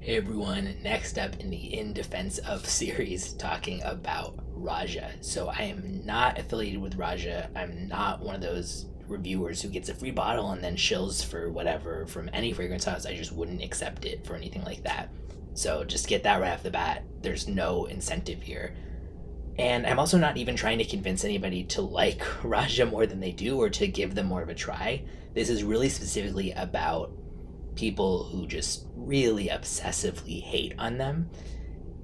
Hey everyone, next up in the In Defense of series talking about Roja. So I am not affiliated with Roja. I'm not one of those reviewers who gets a free bottle and then shills for whatever from any fragrance house. I just wouldn't accept it for anything like that. So just get that right off the bat. There's no incentive here. And I'm also not even trying to convince anybody to like Raja more than they do or to give them more of a try. This is really specifically about people who just really obsessively hate on them.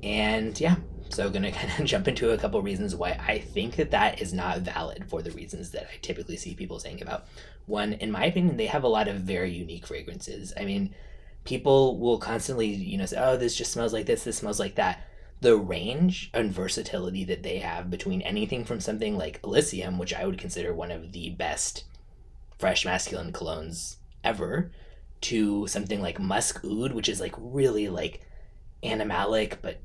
And yeah, so gonna kind of jump into a couple reasons why I think that that is not valid for the reasons that I typically see people saying about. One, in my opinion, they have a lot of very unique fragrances. I mean, people will constantly, say, oh, this just smells like this smells like that. The range and versatility that they have between anything from something like Elysium, which I would consider one of the best fresh masculine colognes ever, to something like Musk Oud, which is like really like animalic but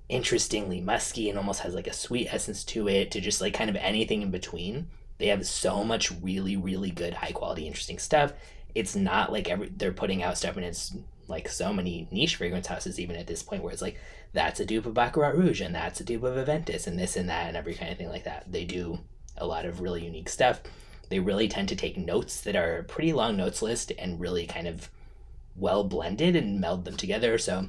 interestingly musky and almost has like a sweet essence to it, to just like kind of anything in between. They have so much really, really good, high quality, interesting stuff. It's not like they're putting out stuff and it's like so many niche fragrance houses even at this point where it's like that's a dupe of Baccarat Rouge and that's a dupe of Aventus and this and that and every kind of thing like that. They do a lot of really unique stuff. They really tend to take notes that are a pretty long notes list and really kind of well blended and meld them together. So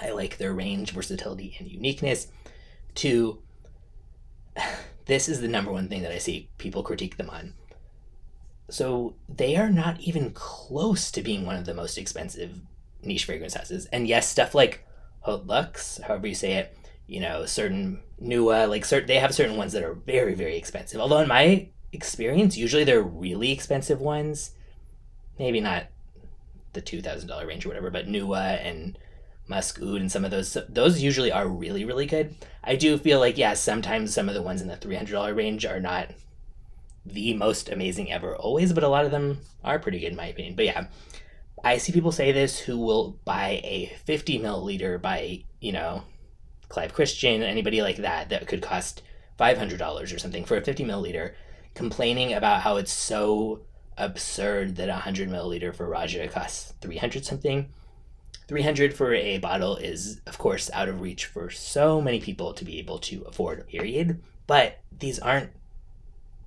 I like their range, versatility, and uniqueness. Two, this is the number one thing that I see people critique them on. So they are not even close to being one of the most expensive niche fragrance houses. And yes, stuff like Haute Luxe, however you say it, certain Nua, they have certain ones that are very, very expensive. Although in my experience, usually they're really expensive ones, maybe not the $2,000 range or whatever, but Nua and Musk Oud and some of those usually are really, really good. I do feel like, yeah, sometimes some of the ones in the $300 range are not the most amazing ever always, but a lot of them are pretty good in my opinion. But yeah, I see people say this who will buy a 50 milliliter by, Clive Christian, anybody like that could cost $500 or something for a 50 milliliter, complaining about how it's so absurd that a 100 milliliter for Raja costs 300 something. 300 for a bottle is, of course, out of reach for so many people to be able to afford, period. But these aren't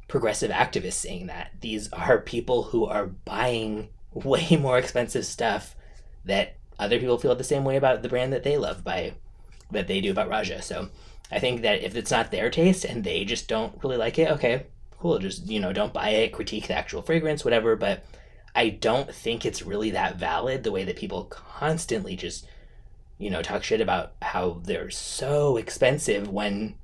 progressive activists saying that. These are people who are buying way more expensive stuff that other people feel the same way about the brand that they love that they do about Raja. So I think that if it's not their taste and they just don't really like it, okay, cool, just don't buy it, critique the actual fragrance, whatever. But I don't think it's really that valid the way that people constantly just talk shit about how they're so expensive, when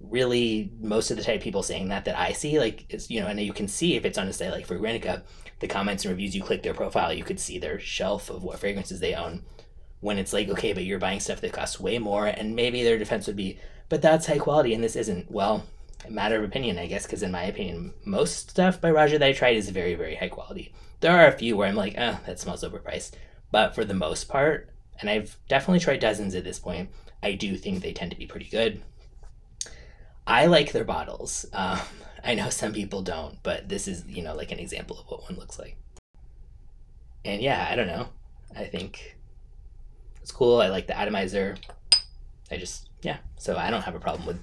really most of the type of people saying that I see, like, it's and you can see if it's on a site like Fragrantica, the comments and reviews, you click their profile, you could see their shelf of what fragrances they own, when it's like, okay, but you're buying stuff that costs way more, and maybe their defense would be, but that's high quality and this isn't. Well, a matter of opinion, I guess, because in my opinion, most stuff by Raja that I tried is very, very high quality. There are a few where I'm like, that smells overpriced. But for the most part, and I've definitely tried dozens at this point, I do think they tend to be pretty good. I like their bottles. I know some people don't, but this is, like an example of what one looks like. And yeah, I don't know. I think it's cool. I like the atomizer. So I don't have a problem with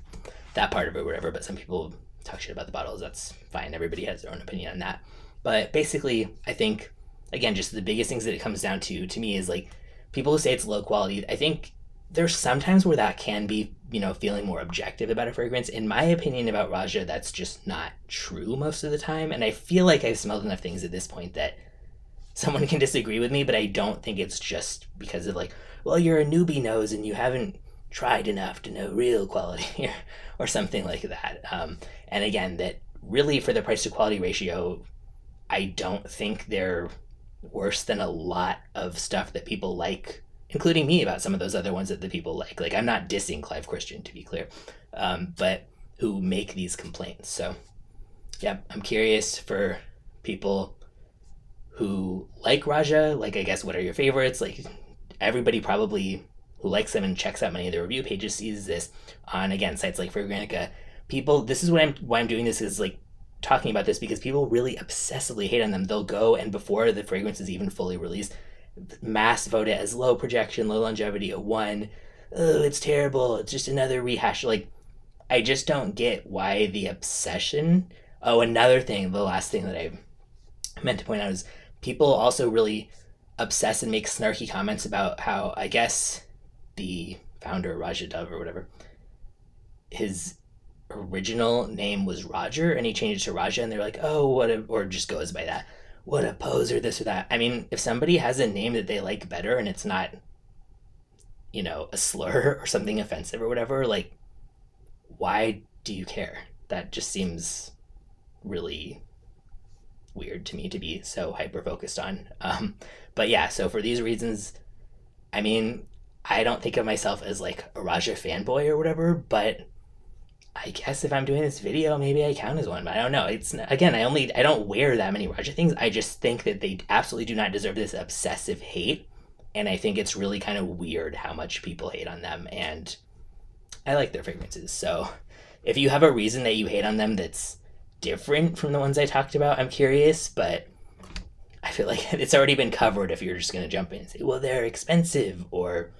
that part of it or whatever, but some people talk shit about the bottles. That's fine. Everybody has their own opinion on that. But basically, I think, again, just the biggest things that it comes down to me is like people who say it's low quality. I think there's sometimes where that can be, feeling more objective about a fragrance. In my opinion about Raja, that's just not true most of the time. And I feel like I've smelled enough things at this point that someone can disagree with me, but I don't think it's just because of like, well, you're a newbie nose and you haven't tried enough to know real quality or something like that. And again, that really for the price to quality ratio, I don't think they're worse than a lot of stuff that people like, including me, about some of those other ones that the people like. Like, I'm not dissing Clive Christian, to be clear, but who make these complaints. So yeah, I'm curious for people who like Raja, like, I guess, what are your favorites? Like, everybody probably who likes them and checks out many of their review pages sees this on, again, sites like Fragrantica. People, this is why I'm doing this, is like talking about this, because people really obsessively hate on them. They'll go and before the fragrance is even fully released, mass vote it as low projection, low longevity, a 1. Oh, it's terrible. It's just another rehash. Like, I just don't get why the obsession. Oh, another thing, the last thing that I meant to point out is people also really obsess and make snarky comments about how, I guess, the founder, Raja Dove or whatever, his original name was Roger and he changed it to Raja, and they're like, oh, what a, or just goes by that. What a poser, this or that. I mean, if somebody has a name that they like better and it's not, a slur or something offensive or whatever, like, why do you care? That just seems really weird to me to be so hyper focused on. But yeah, so for these reasons, I mean, I don't think of myself as like a Raja fanboy or whatever, but I guess if I'm doing this video, maybe I count as one. But I don't know. It's again, I don't wear that many Raja things. I just think that they absolutely do not deserve this obsessive hate, and I think it's really kind of weird how much people hate on them. And I like their fragrances, so if you have a reason that you hate on them that's different from the ones I talked about, I'm curious, but I feel like it's already been covered if you're just going to jump in and say, well, they're expensive, or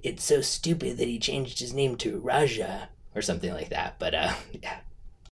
it's so stupid that he changed his name to Raja, or something like that. But yeah,